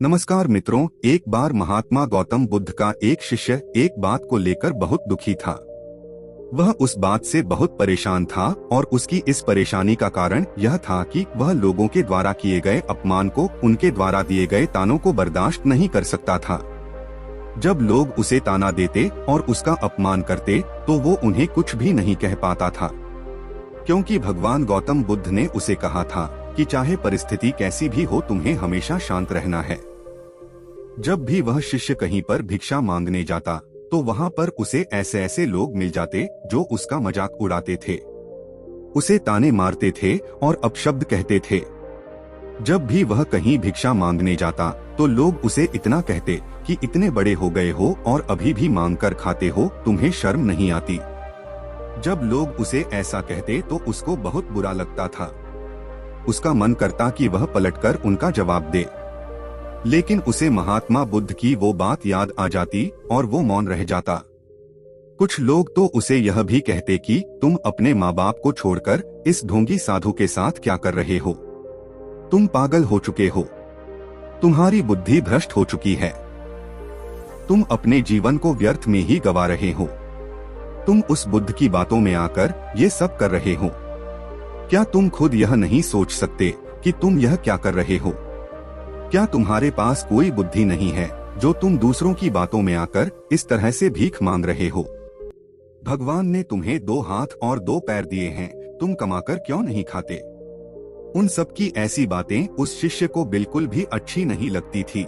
नमस्कार मित्रों, एक बार महात्मा गौतम बुद्ध का एक शिष्य एक बात को लेकर बहुत दुखी था। वह उस बात से बहुत परेशान था और उसकी इस परेशानी का कारण यह था कि वह लोगों के द्वारा किए गए अपमान को, उनके द्वारा दिए गए तानों को बर्दाश्त नहीं कर सकता था। जब लोग उसे ताना देते और उसका अपमान करते तो वो उन्हें कुछ भी नहीं कह पाता था, क्योंकि भगवान गौतम बुद्ध ने उसे कहा था कि चाहे परिस्थिति कैसी भी हो, तुम्हें हमेशा शांत रहना है। जब भी वह शिष्य कहीं पर भिक्षा मांगने जाता तो वहाँ पर उसे ऐसे ऐसे लोग मिल जाते जो उसका मजाक उड़ाते थे, उसे ताने मारते थे और अपशब्द कहते थे। जब भी वह कहीं भिक्षा मांगने जाता तो लोग उसे इतना कहते कि इतने बड़े हो गए हो और अभी भी मांग कर खाते हो, तुम्हें शर्म नहीं आती। जब लोग उसे ऐसा कहते तो उसको बहुत बुरा लगता था। उसका मन करता कि वह पलटकर उनका जवाब दे, लेकिन उसे महात्मा बुद्ध की वो बात याद आ जाती और वो मौन रह जाता। कुछ लोग तो उसे यह भी कहते कि तुम अपने माँ बाप को छोड़कर इस ढोंगी साधु के साथ क्या कर रहे हो, तुम पागल हो चुके हो, तुम्हारी बुद्धि भ्रष्ट हो चुकी है, तुम अपने जीवन को व्यर्थ में ही गवा रहे हो, तुम उस बुद्ध की बातों में आकर ये सब कर रहे हो। क्या तुम खुद यह नहीं सोच सकते कि तुम यह क्या कर रहे हो? क्या तुम्हारे पास कोई बुद्धि नहीं है जो तुम दूसरों की बातों में आकर इस तरह से भीख मांग रहे हो? भगवान ने तुम्हें 2 हाथ और 2 पैर दिए हैं, तुम कमाकर क्यों नहीं खाते? उन सब की ऐसी बातें उस शिष्य को बिल्कुल भी अच्छी नहीं लगती थी।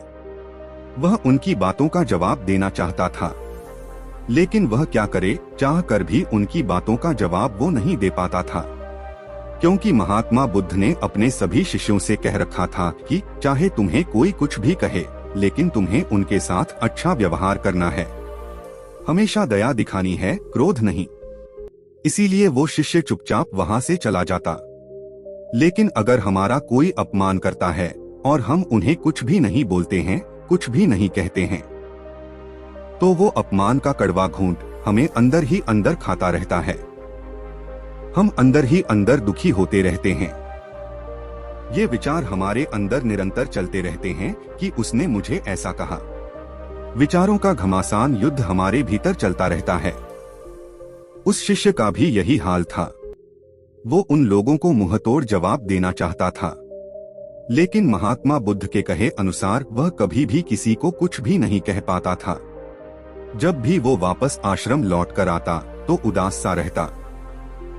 वह उनकी बातों का जवाब देना चाहता था, लेकिन वह क्या करे, चाह कर भी उनकी बातों का जवाब वो नहीं दे पाता था, क्योंकि महात्मा बुद्ध ने अपने सभी शिष्यों से कह रखा था कि चाहे तुम्हें कोई कुछ भी कहे, लेकिन तुम्हें उनके साथ अच्छा व्यवहार करना है, हमेशा दया दिखानी है, क्रोध नहीं। इसीलिए वो शिष्य चुपचाप वहाँ से चला जाता। लेकिन अगर हमारा कोई अपमान करता है और हम उन्हें कुछ भी नहीं बोलते हैं, कुछ भी नहीं कहते हैं, तो वो अपमान का कड़वा घूंट हमें अंदर ही अंदर खाता रहता है। हम अंदर ही अंदर दुखी होते रहते हैं। ये विचार हमारे अंदर निरंतर चलते रहते हैं कि उसने मुझे ऐसा कहा। विचारों का घमासान युद्ध हमारे भीतर चलता रहता है। उस शिष्य का भी यही हाल था। वो उन लोगों को मुंहतोड़ जवाब देना चाहता था, लेकिन महात्मा बुद्ध के कहे अनुसार वह कभी भी किसी को कुछ भी नहीं कह पाता था। जब भी वो वापस आश्रम लौट कर आता तो उदास सा रहता।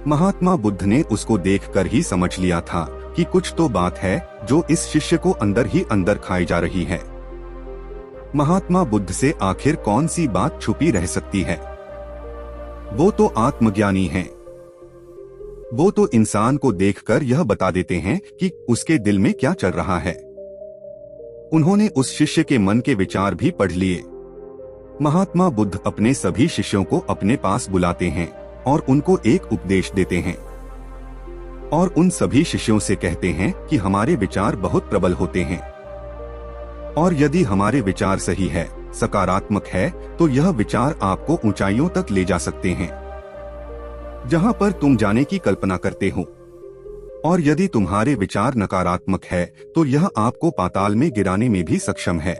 महात्मा बुद्ध ने उसको देखकर ही समझ लिया था कि कुछ तो बात है जो इस शिष्य को अंदर ही अंदर खाई जा रही है। महात्मा बुद्ध से आखिर कौन सी बात छुपी रह सकती है? वो तो आत्मज्ञानी हैं। वो तो इंसान को देखकर यह बता देते हैं कि उसके दिल में क्या चल रहा है। उन्होंने उस शिष्य के मन के विचार भी पढ़ लिए। महात्मा बुद्ध अपने सभी शिष्यों को अपने पास बुलाते हैं और उनको एक उपदेश देते हैं और उन सभी शिष्यों से कहते हैं कि हमारे विचार बहुत प्रबल होते हैं और यदि हमारे विचार सही है, सकारात्मक है, तो यह विचार आपको ऊंचाइयों तक ले जा सकते हैं, जहां पर तुम जाने की कल्पना करते हो। और यदि तुम्हारे विचार नकारात्मक है तो यह आपको पाताल में गिराने में भी सक्षम है।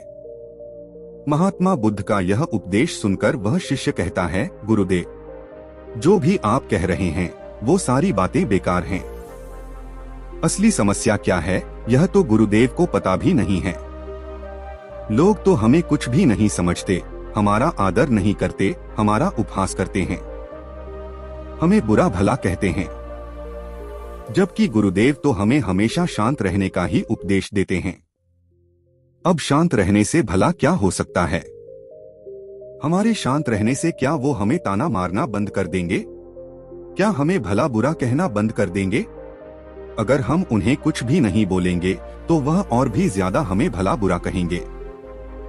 महात्मा बुद्ध का यह उपदेश सुनकर वह शिष्य कहता है, गुरुदेव, जो भी आप कह रहे हैं वो सारी बातें बेकार हैं। असली समस्या क्या है यह तो गुरुदेव को पता भी नहीं है। लोग तो हमें कुछ भी नहीं समझते, हमारा आदर नहीं करते, हमारा उपहास करते हैं, हमें बुरा भला कहते हैं, जबकि गुरुदेव तो हमें हमेशा शांत रहने का ही उपदेश देते हैं। अब शांत रहने से भला क्या हो सकता है? हमारे शांत रहने से क्या वो हमें ताना मारना बंद कर देंगे? क्या हमें भला बुरा कहना बंद कर देंगे? अगर हम उन्हें कुछ भी नहीं बोलेंगे तो वह और भी ज्यादा हमें भला बुरा कहेंगे।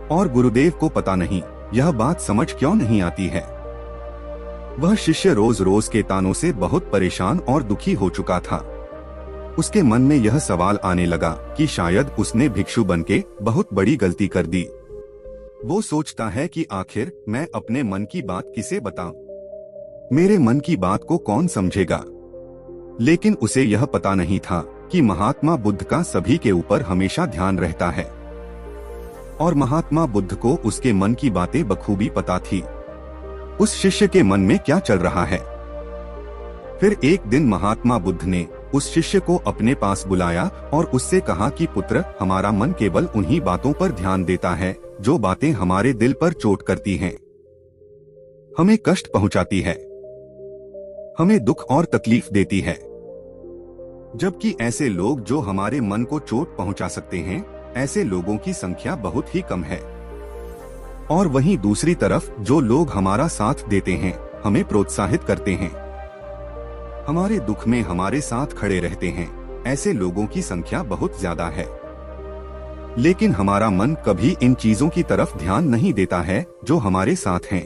और गुरुदेव को पता नहीं यह बात समझ क्यों नहीं आती है। वह शिष्य रोज रोज के तानों से बहुत परेशान और दुखी हो चुका था। उसके मन में यह सवाल आने लगा कि शायद उसने भिक्षु बनके बहुत बड़ी गलती कर दी। वो सोचता है कि आखिर मैं अपने मन की बात किसे बताऊं? मेरे मन की बात को कौन समझेगा? लेकिन उसे यह पता नहीं था कि महात्मा बुद्ध का सभी के ऊपर हमेशा ध्यान रहता है। और महात्मा बुद्ध को उसके मन की बातें बखूबी पता थी, उस शिष्य के मन में क्या चल रहा है। फिर एक दिन महात्मा बुद्ध ने उस शिष्य को अपने पास बुलाया और उससे कहा कि पुत्र, हमारा मन केवल उन्हीं बातों पर ध्यान देता है जो बातें हमारे दिल पर चोट करती हैं, हमें कष्ट पहुंचाती है, हमें दुख और तकलीफ देती है। जबकि ऐसे लोग जो हमारे मन को चोट पहुंचा सकते हैं, ऐसे लोगों की संख्या बहुत ही कम है। और वहीं दूसरी तरफ जो लोग हमारा साथ देते हैं, हमें प्रोत्साहित करते हैं, हमारे दुख में हमारे साथ खड़े रहते हैं, ऐसे लोगों की संख्या बहुत ज्यादा है। लेकिन हमारा मन कभी इन चीजों की तरफ ध्यान नहीं देता है जो हमारे साथ हैं।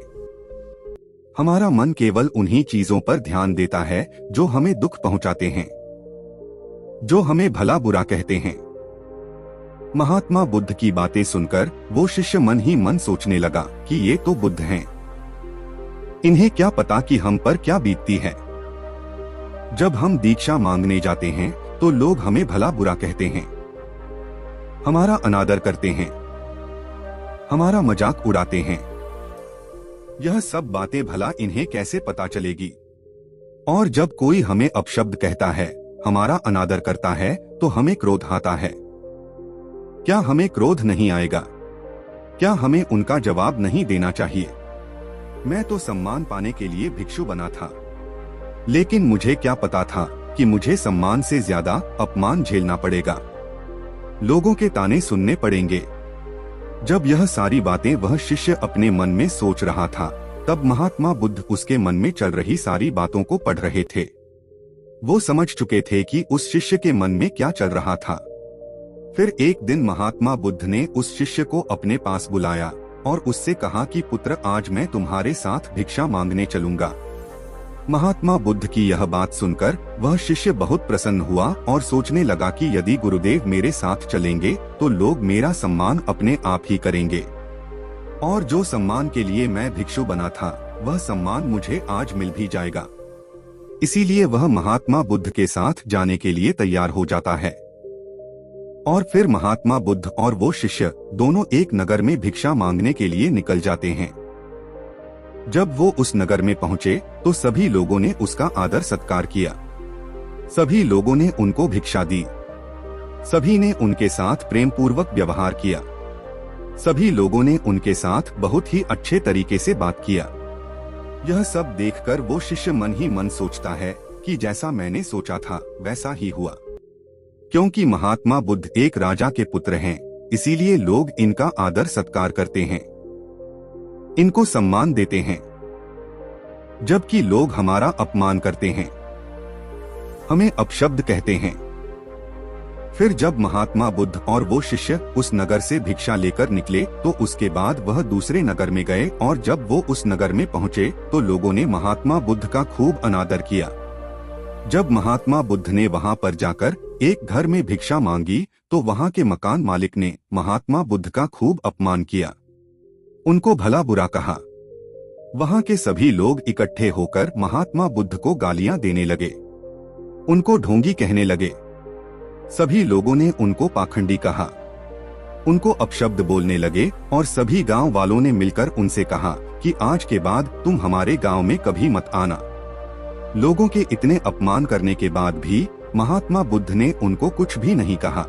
हमारा मन केवल उन्हीं चीजों पर ध्यान देता है जो हमें दुख पहुंचाते हैं, जो हमें भला बुरा कहते हैं। महात्मा बुद्ध की बातें सुनकर वो शिष्य मन ही मन सोचने लगा कि ये तो बुद्ध हैं, इन्हें क्या पता कि हम पर क्या बीतती है। जब हम दीक्षा मांगने जाते हैं तो लोग हमें भला बुरा कहते हैं, हमारा अनादर करते हैं, हमारा मजाक उड़ाते हैं। यह सब बातें भला इन्हें कैसे पता चलेगी। और जब कोई हमें अपशब्द कहता है, हमारा अनादर करता है, तो हमें क्रोध आता है। क्या हमें क्रोध नहीं आएगा? क्या हमें उनका जवाब नहीं देना चाहिए? मैं तो सम्मान पाने के लिए भिक्षु बना था, लेकिन मुझे क्या पता था कि मुझे सम्मान से ज्यादा अपमान झेलना पड़ेगा, लोगों के ताने सुनने पड़ेंगे। जब यह सारी बातें वह शिष्य अपने मन में सोच रहा था, तब महात्मा बुद्ध उसके मन में चल रही सारी बातों को पढ़ रहे थे। वो समझ चुके थे कि उस शिष्य के मन में क्या चल रहा था। फिर एक दिन महात्मा बुद्ध ने उस शिष्य को अपने पास बुलाया और उससे कहा कि पुत्र, आज मैं तुम्हारे साथ भिक्षा मांगने चलूंगा। महात्मा बुद्ध की यह बात सुनकर वह शिष्य बहुत प्रसन्न हुआ और सोचने लगा कि यदि गुरुदेव मेरे साथ चलेंगे तो लोग मेरा सम्मान अपने आप ही करेंगे, और जो सम्मान के लिए मैं भिक्षु बना था वह सम्मान मुझे आज मिल भी जाएगा। इसीलिए वह महात्मा बुद्ध के साथ जाने के लिए तैयार हो जाता है। और फिर महात्मा बुद्ध और वो शिष्य दोनों एक नगर में भिक्षा मांगने के लिए निकल जाते हैं। जब वो उस नगर में पहुंचे तो सभी लोगों ने उसका आदर सत्कार किया, सभी लोगों ने उनको भिक्षा दी, सभी ने उनके साथ प्रेम पूर्वक व्यवहार किया, सभी लोगों ने उनके साथ बहुत ही अच्छे तरीके से बात किया। यह सब देखकर वो शिष्य मन ही मन सोचता है कि जैसा मैंने सोचा था वैसा ही हुआ। क्योंकि महात्मा बुद्ध एक राजा के पुत्र हैं, इसीलिए लोग इनका आदर सत्कार करते हैं, इनको सम्मान देते हैं, जबकि लोग हमारा अपमान करते हैं, हमें अपशब्द कहते हैं। फिर जब महात्मा बुद्ध और वो शिष्य उस नगर से भिक्षा लेकर निकले तो उसके बाद वह दूसरे नगर में गए, और जब वो उस नगर में पहुंचे तो लोगों ने महात्मा बुद्ध का खूब अनादर किया। जब महात्मा बुद्ध ने वहां पर जाकर एक घर में भिक्षा मांगी तो वहां के मकान मालिक ने महात्मा बुद्ध का खूब अपमान किया, उनको भला बुरा कहा। वहां के सभी लोग इकट्ठे होकर महात्मा बुद्ध को गालियां देने लगे, उनको ढोंगी कहने लगे। सभी लोगों ने उनको पाखंडी कहा, उनको अपशब्द बोलने लगे, और सभी गांव वालों ने मिलकर उनसे कहा कि आज के बाद तुम हमारे गांव में कभी मत आना। लोगों के इतने अपमान करने के बाद भी महात्मा बुद्ध ने उनको कुछ भी नहीं कहा,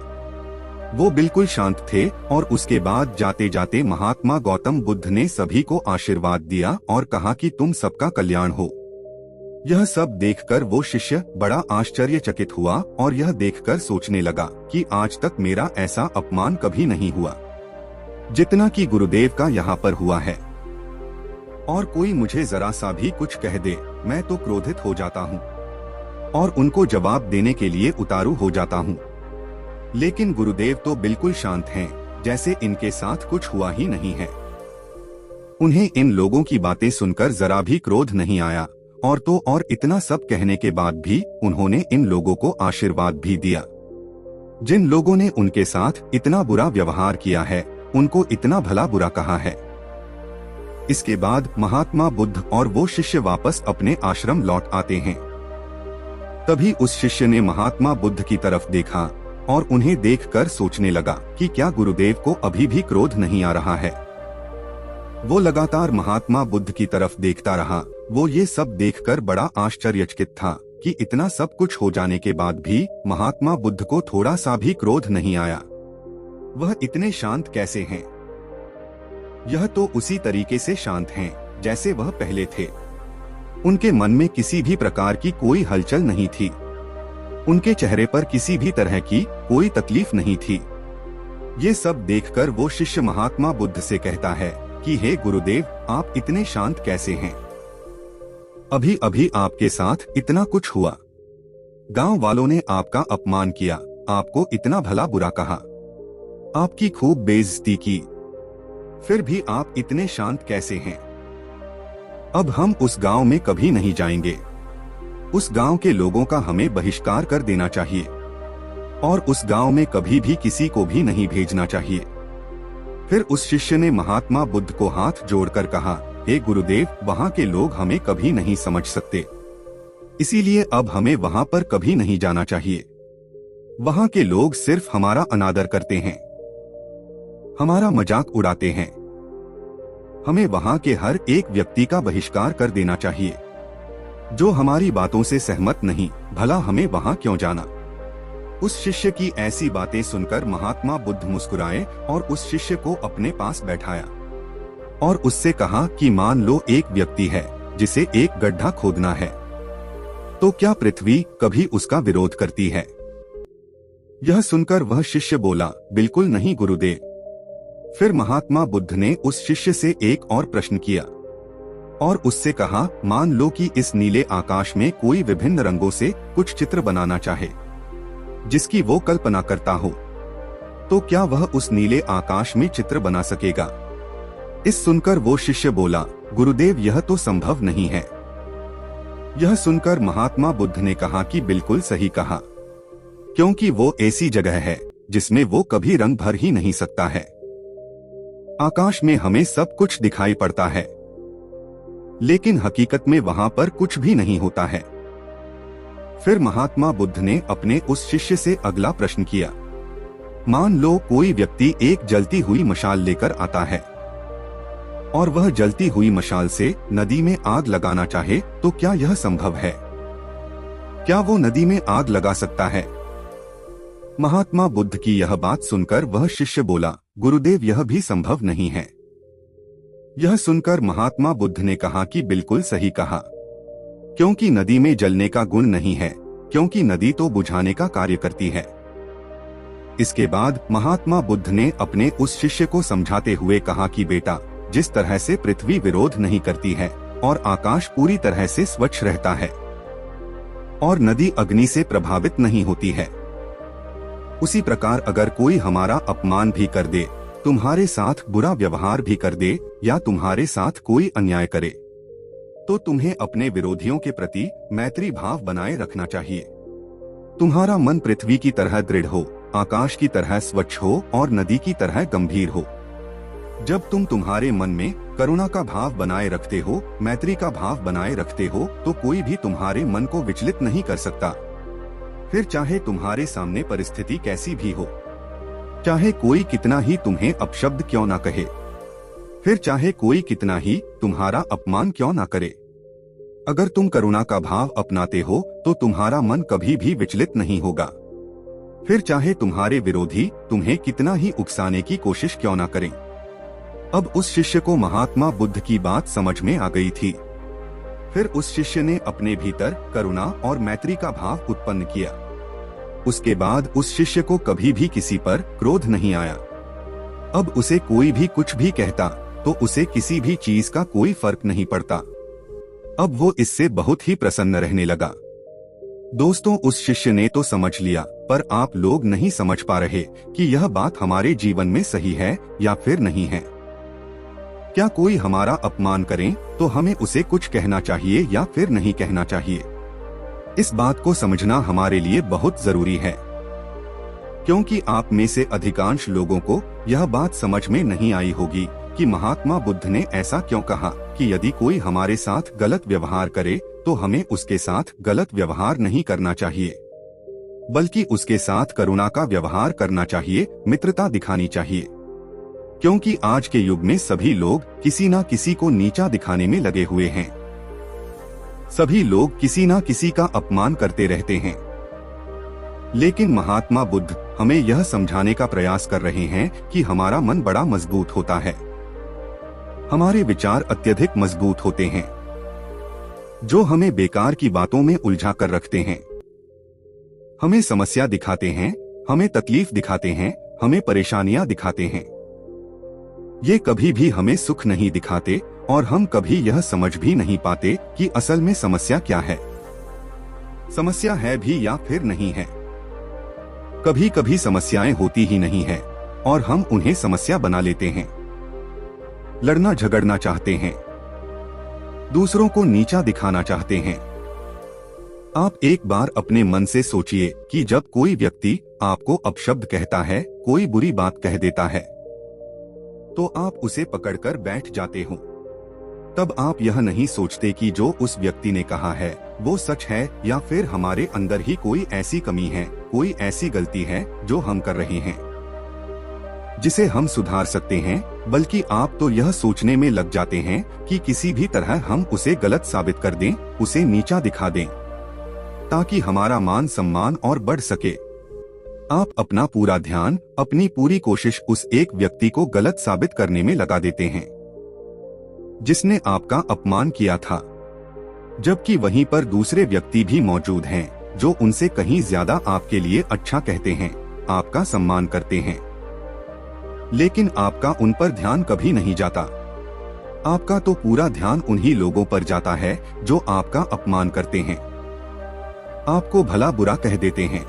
वो बिल्कुल शांत थे। और उसके बाद जाते जाते महात्मा गौतम बुद्ध ने सभी को आशीर्वाद दिया और कहा कि तुम सबका कल्याण हो। यह सब देखकर वो शिष्य बड़ा आश्चर्यचकित हुआ और यह देखकर सोचने लगा कि आज तक मेरा ऐसा अपमान कभी नहीं हुआ जितना कि गुरुदेव का यहाँ पर हुआ है। और कोई मुझे जरा सा भी कुछ कह दे, मैं तो क्रोधित हो जाता हूँ और उनको जवाब देने के लिए उतारू हो जाता हूँ। लेकिन गुरुदेव तो बिल्कुल शांत हैं, जैसे इनके साथ कुछ हुआ ही नहीं है। उन्हें इन लोगों की बातें सुनकर जरा भी क्रोध नहीं आया, और तो और इतना सब कहने के बाद भी उन्होंने इन लोगों को आशीर्वाद भी दिया। जिन लोगों ने उनके साथ इतना बुरा व्यवहार किया है, उनको इतना भला बुरा कहा है। इसके बाद महात्मा बुद्ध और वो शिष्य वापस अपने आश्रम लौट आते हैं। तभी उस शिष्य ने महात्मा बुद्ध की तरफ देखा और उन्हें देखकर सोचने लगा कि क्या गुरुदेव को अभी भी क्रोध नहीं आ रहा है। वो लगातार महात्मा बुद्ध की तरफ देखता रहा। वो ये सब देखकर बड़ा आश्चर्यचकित था कि इतना सब कुछ हो जाने के बाद भी महात्मा बुद्ध को थोड़ा सा भी क्रोध नहीं आया। वह इतने शांत कैसे हैं? यह तो उसी तरीके से शांत हैं जैसे वह पहले थे। उनके मन में किसी भी प्रकार की कोई हलचल नहीं थी। उनके चेहरे पर किसी भी तरह की कोई तकलीफ नहीं थी। ये सब देखकर वो शिष्य महात्मा बुद्ध से कहता है कि हे गुरुदेव, आप इतने शांत कैसे हैं? अभी अभी आपके साथ इतना कुछ हुआ। गांव वालों ने आपका अपमान किया, आपको इतना भला बुरा कहा, आपकी खूब बेइज्जती की, फिर भी आप इतने शांत कैसे हैं? अब हम उस गांव में कभी नहीं जाएंगे। उस गांव के लोगों का हमें बहिष्कार कर देना चाहिए और उस गांव में कभी भी किसी को भी नहीं भेजना चाहिए। फिर उस शिष्य ने महात्मा बुद्ध को हाथ जोड़कर कहा, हे गुरुदेव, वहां के लोग हमें कभी नहीं समझ सकते, इसीलिए अब हमें वहां पर कभी नहीं जाना चाहिए। वहां के लोग सिर्फ हमारा अनादर करते हैं, हमारा मजाक उड़ाते हैं। हमें वहां के हर एक व्यक्ति का बहिष्कार कर देना चाहिए जो हमारी बातों से सहमत नहीं, भला हमें वहां क्यों जाना। उस शिष्य की ऐसी बातें सुनकर महात्मा बुद्ध मुस्कुराए और उस शिष्य को अपने पास बैठाया और उससे कहा कि मान लो एक व्यक्ति है जिसे एक गड्ढा खोदना है, तो क्या पृथ्वी कभी उसका विरोध करती है? यह सुनकर वह शिष्य बोला, बिल्कुल नहीं गुरुदेव। फिर महात्मा बुद्ध ने उस शिष्य से एक और प्रश्न किया और उससे कहा, मान लो कि इस नीले आकाश में कोई विभिन्न रंगों से कुछ चित्र बनाना चाहे जिसकी वो कल्पना करता हो, तो क्या वह उस नीले आकाश में चित्र बना सकेगा? इस सुनकर वो शिष्य बोला, गुरुदेव, यह तो संभव नहीं है। यह सुनकर महात्मा बुद्ध ने कहा कि बिल्कुल सही कहा, क्योंकि वो ऐसी जगह है जिसमें वो कभी रंग भर ही नहीं सकता है। आकाश में हमें सब कुछ दिखाई पड़ता है, लेकिन हकीकत में वहां पर कुछ भी नहीं होता है। फिर महात्मा बुद्ध ने अपने उस शिष्य से अगला प्रश्न किया, मान लो कोई व्यक्ति एक जलती हुई मशाल लेकर आता है और वह जलती हुई मशाल से नदी में आग लगाना चाहे, तो क्या यह संभव है? क्या वो नदी में आग लगा सकता है? महात्मा बुद्ध की यह बात सुनकर वह शिष्य बोला, गुरुदेव, यह भी संभव नहीं है। यह सुनकर महात्मा बुद्ध ने कहा कि बिल्कुल सही कहा, क्योंकि नदी में जलने का गुण नहीं है, क्योंकि नदी तो बुझाने का कार्य करती है। इसके बाद महात्मा बुद्ध ने अपने उस शिष्य को समझाते हुए कहा कि बेटा, जिस तरह से पृथ्वी विरोध नहीं करती है और आकाश पूरी तरह से स्वच्छ रहता है और नदी अग्नि से प्रभावित नहीं होती है, उसी प्रकार अगर कोई हमारा अपमान भी कर दे, तुम्हारे साथ बुरा व्यवहार भी कर दे या तुम्हारे साथ कोई अन्याय करे, तो तुम्हें अपने विरोधियों के प्रति मैत्री भाव बनाए रखना चाहिए। तुम्हारा मन पृथ्वी की तरह दृढ़ हो, आकाश की तरह स्वच्छ हो और नदी की तरह गंभीर हो। जब तुम तुम्हारे मन में करुणा का भाव बनाए रखते हो, मैत्री का भाव बनाए रखते हो, तो कोई भी तुम्हारे मन को विचलित नहीं कर सकता। फिर चाहे तुम्हारे सामने परिस्थिति कैसी भी हो, चाहे कोई कितना ही तुम्हें अपशब्द क्यों ना कहे, फिर चाहे कोई कितना ही तुम्हारा अपमान क्यों ना करे, अगर तुम करुणा का भाव अपनाते हो तो तुम्हारा मन कभी भी विचलित नहीं होगा। फिर चाहे तुम्हारे विरोधी तुम्हें कितना ही उकसाने की कोशिश क्यों ना करें। अब उस शिष्य को महात्मा बुद्ध की बात समझ में आ गई थी। फिर उस शिष्य ने अपने भीतर करुणा और मैत्री का भाव उत्पन्न किया। उसके बाद उस शिष्य को कभी भी किसी पर क्रोध नहीं आया। अब उसे कोई भी कुछ भी कहता तो उसे किसी भी चीज का कोई फर्क नहीं पड़ता। अब वो इससे बहुत ही प्रसन्न रहने लगा। दोस्तों, उस शिष्य ने तो समझ लिया, पर आप लोग नहीं समझ पा रहे कि यह बात हमारे जीवन में सही है या फिर नहीं है। क्या कोई हमारा अपमान करे तो हमें उसे कुछ कहना चाहिए या फिर नहीं कहना चाहिए? इस बात को समझना हमारे लिए बहुत जरूरी है, क्योंकि आप में से अधिकांश लोगों को यह बात समझ में नहीं आई होगी कि महात्मा बुद्ध ने ऐसा क्यों कहा कि यदि कोई हमारे साथ गलत व्यवहार करे तो हमें उसके साथ गलत व्यवहार नहीं करना चाहिए। बल्कि उसके साथ करुणा का व्यवहार करना चाहिए, मित्रता दिखानी चाहिए। क्योंकि आज के युग में सभी लोग किसी न किसी को नीचा दिखाने में लगे हुए हैं। सभी लोग किसी न किसी का अपमान करते रहते हैं। लेकिन महात्मा बुद्ध हमें यह समझाने का प्रयास कर रहे हैं कि हमारा मन बड़ा मजबूत होता है, हमारे विचार अत्यधिक मजबूत होते हैं, जो हमें बेकार की बातों में उलझा कर रखते हैं, हमें समस्या दिखाते हैं, हमें तकलीफ दिखाते हैं, हमें परेशानियां दिखाते हैं। ये कभी भी हमें सुख नहीं दिखाते और हम कभी यह समझ भी नहीं पाते कि असल में समस्या क्या है, समस्या है भी या फिर नहीं है। कभी कभी समस्याएं होती ही नहीं है और हम उन्हें समस्या बना लेते हैं, लड़ना झगड़ना चाहते हैं, दूसरों को नीचा दिखाना चाहते हैं। आप एक बार अपने मन से सोचिए कि जब कोई व्यक्ति आपको अपशब्द कहता है, कोई बुरी बात कह देता है, तो आप उसे पकड़कर बैठ जाते हो। तब आप यह नहीं सोचते कि जो उस व्यक्ति ने कहा है वो सच है या फिर हमारे अंदर ही कोई ऐसी कमी है, कोई ऐसी गलती है जो हम कर रहे हैं, जिसे हम सुधार सकते हैं। बल्कि आप तो यह सोचने में लग जाते हैं कि किसी भी तरह हम उसे गलत साबित कर दें, उसे नीचा दिखा दें, ताकि हमारा मान सम्मान और बढ़ सके। आप अपना पूरा ध्यान, अपनी पूरी कोशिश उस एक व्यक्ति को गलत साबित करने में लगा देते हैं जिसने आपका अपमान किया था, जबकि वहीं पर दूसरे व्यक्ति भी मौजूद हैं जो उनसे कहीं ज्यादा आपके लिए अच्छा कहते हैं, आपका सम्मान करते हैं। लेकिन आपका उन पर ध्यान कभी नहीं जाता। आपका तो पूरा ध्यान उन्हीं लोगों पर जाता है जो आपका अपमान करते हैं, आपको भला बुरा कह देते हैं।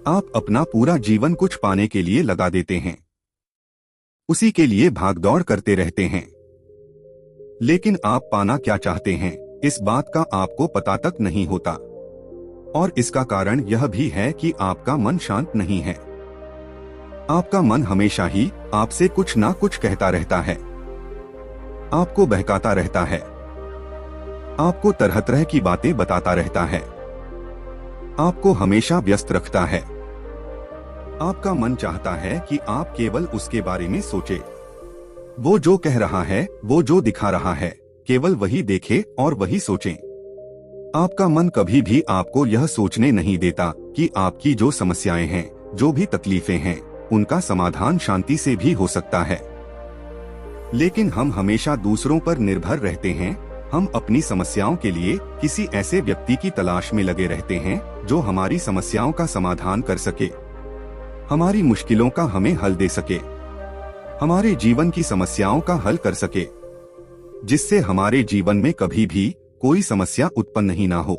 आप अपना पूरा जीवन कुछ पाने के लिए लगा देते हैं, उसी के लिए भागदौड़ करते रहते हैं। लेकिन आप पाना क्या चाहते हैं, इस बात का आपको पता तक नहीं होता। और इसका कारण यह भी है कि आपका मन शांत नहीं है। आपका मन हमेशा ही आपसे कुछ ना कुछ कहता रहता है, आपको बहकाता रहता है, आपको तरह तरह की बातें बताता रहता है, आपको हमेशा व्यस्त रखता है। आपका मन चाहता है कि आप केवल उसके बारे में सोचे, वो जो कह रहा है, वो जो दिखा रहा है, केवल वही देखे और वही सोचें। आपका मन कभी भी आपको यह सोचने नहीं देता कि आपकी जो समस्याएं हैं, जो भी तकलीफें हैं, उनका समाधान शांति से भी हो सकता है। लेकिन हम हमेशा दूसरों पर निर्भर रहते हैं। हम अपनी समस्याओं के लिए किसी ऐसे व्यक्ति की तलाश में लगे रहते हैं जो हमारी समस्याओं का समाधान कर सके, हमारी मुश्किलों का हमें हल दे सके, हमारे जीवन की समस्याओं का हल कर सके, जिससे हमारे जीवन में कभी भी कोई समस्या उत्पन्न नहीं ना हो।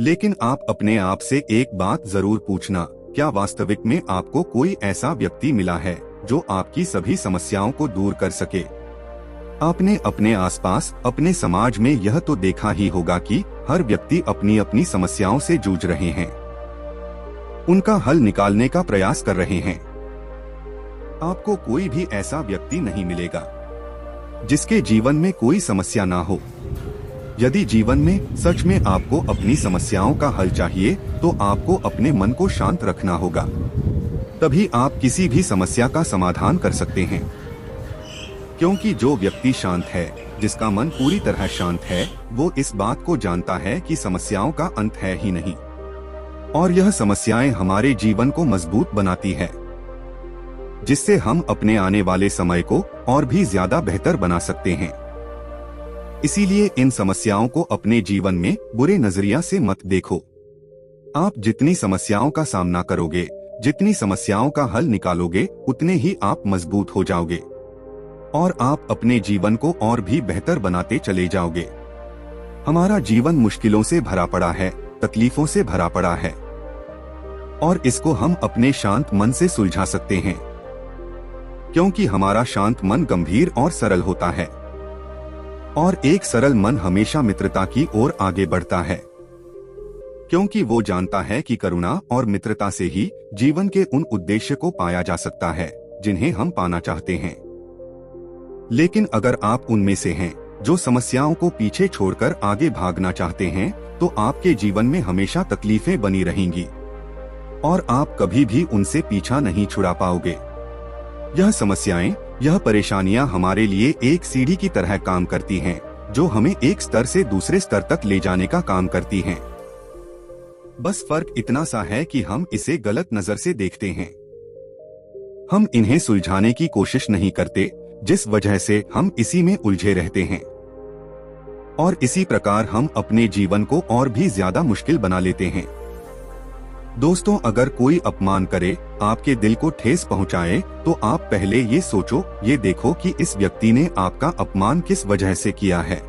लेकिन आप अपने आप से एक बात जरूर पूछना, क्या वास्तविक में आपको कोई ऐसा व्यक्ति मिला है जो आपकी सभी समस्याओं को दूर कर सके? आपने अपने आसपास, अपने समाज में यह तो देखा ही होगा कि हर व्यक्ति अपनी अपनी समस्याओं से जूझ रहे हैं, उनका हल निकालने का प्रयास कर रहे हैं। आपको कोई भी ऐसा व्यक्ति नहीं मिलेगा जिसके जीवन में कोई समस्या ना हो। यदि जीवन में सच में आपको अपनी समस्याओं का हल चाहिए तो आपको अपने मन को शांत रखना होगा, तभी आप किसी भी समस्या का समाधान कर सकते हैं। क्योंकि जो व्यक्ति शांत है, जिसका मन पूरी तरह शांत है, वो इस बात को जानता है कि समस्याओं का अंत है ही नहीं, और यह समस्याएं हमारे जीवन को मजबूत बनाती है, जिससे हम अपने आने वाले समय को और भी ज्यादा बेहतर बना सकते हैं। इसीलिए इन समस्याओं को अपने जीवन में बुरे नजरिया से मत देखो। आप जितनी समस्याओं का सामना करोगे, जितनी समस्याओं का हल निकालोगे, उतने ही आप मजबूत हो जाओगे और आप अपने जीवन को और भी बेहतर बनाते चले जाओगे। हमारा जीवन मुश्किलों से भरा पड़ा है, तकलीफों से भरा पड़ा है, और इसको हम अपने शांत मन से सुलझा सकते हैं। क्योंकि हमारा शांत मन गंभीर और सरल होता है, और एक सरल मन हमेशा मित्रता की ओर आगे बढ़ता है, क्योंकि वो जानता है कि करुणा और मित्रता से ही जीवन के उन उद्देश्य को पाया जा सकता है जिन्हें हम पाना चाहते हैं। लेकिन अगर आप उनमें से हैं जो समस्याओं को पीछे छोड़कर आगे भागना चाहते हैं, तो आपके जीवन में हमेशा तकलीफें बनी रहेंगी और आप कभी भी उनसे पीछा नहीं छुड़ा पाओगे। यह समस्याएं, यह परेशानियां हमारे लिए एक सीढ़ी की तरह काम करती हैं, जो हमें एक स्तर से दूसरे स्तर तक ले जाने का काम करती हैं। बस फर्क इतना सा है कि हम इसे गलत नजर से देखते हैं। हम इन्हें सुलझाने की कोशिश नहीं करते, जिस वजह से हम इसी में उलझे रहते हैं और इसी प्रकार हम अपने जीवन को और भी ज्यादा मुश्किल बना लेते हैं। दोस्तों, अगर कोई अपमान करे, आपके दिल को ठेस पहुंचाए, तो आप पहले ये सोचो, ये देखो कि इस व्यक्ति ने आपका अपमान किस वजह से किया है।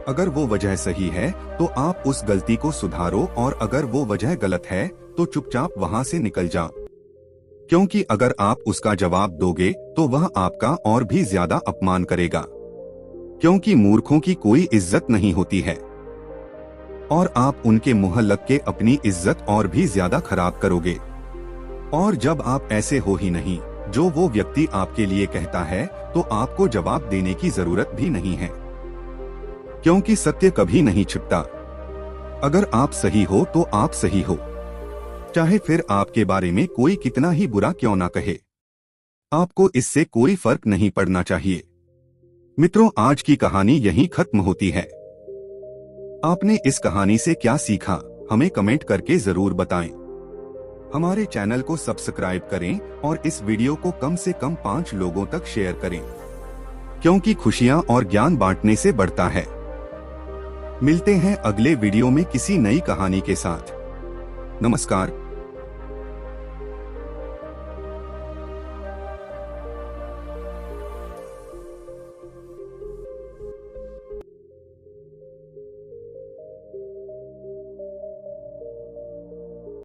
अगर वो वजह सही है तो आप उस गलती को सुधारो और अगर वो वजह गलत है तो चुपचाप वहां से निकल जाओ, क्योंकि अगर आप उसका जवाब दोगे तो वह आपका और भी ज्यादा अपमान करेगा, क्योंकि मूर्खों की कोई इज्जत नहीं होती है और आप उनके मुंह लग के अपनी इज्जत और भी ज्यादा खराब करोगे। और जब आप ऐसे हो ही नहीं, जो वो व्यक्ति आपके लिए कहता है, तो आपको जवाब देने की जरूरत भी नहीं है, क्योंकि सत्य कभी नहीं छिपता। अगर आप सही हो तो आप सही हो, चाहे फिर आपके बारे में कोई कितना ही बुरा क्यों ना कहे। आपको इससे कोई फर्क नहीं पड़ना चाहिए। मित्रों, आज की कहानी यहीं खत्म होती है। आपने इस कहानी से क्या सीखा, हमें कमेंट करके जरूर बताएं। हमारे चैनल को सब्सक्राइब करें और इस वीडियो को कम से कम 5 लोगों तक शेयर करें, क्योंकि खुशियां और ज्ञान बांटने से बढ़ता है। मिलते हैं अगले वीडियो में किसी नई कहानी के साथ। नमस्कार।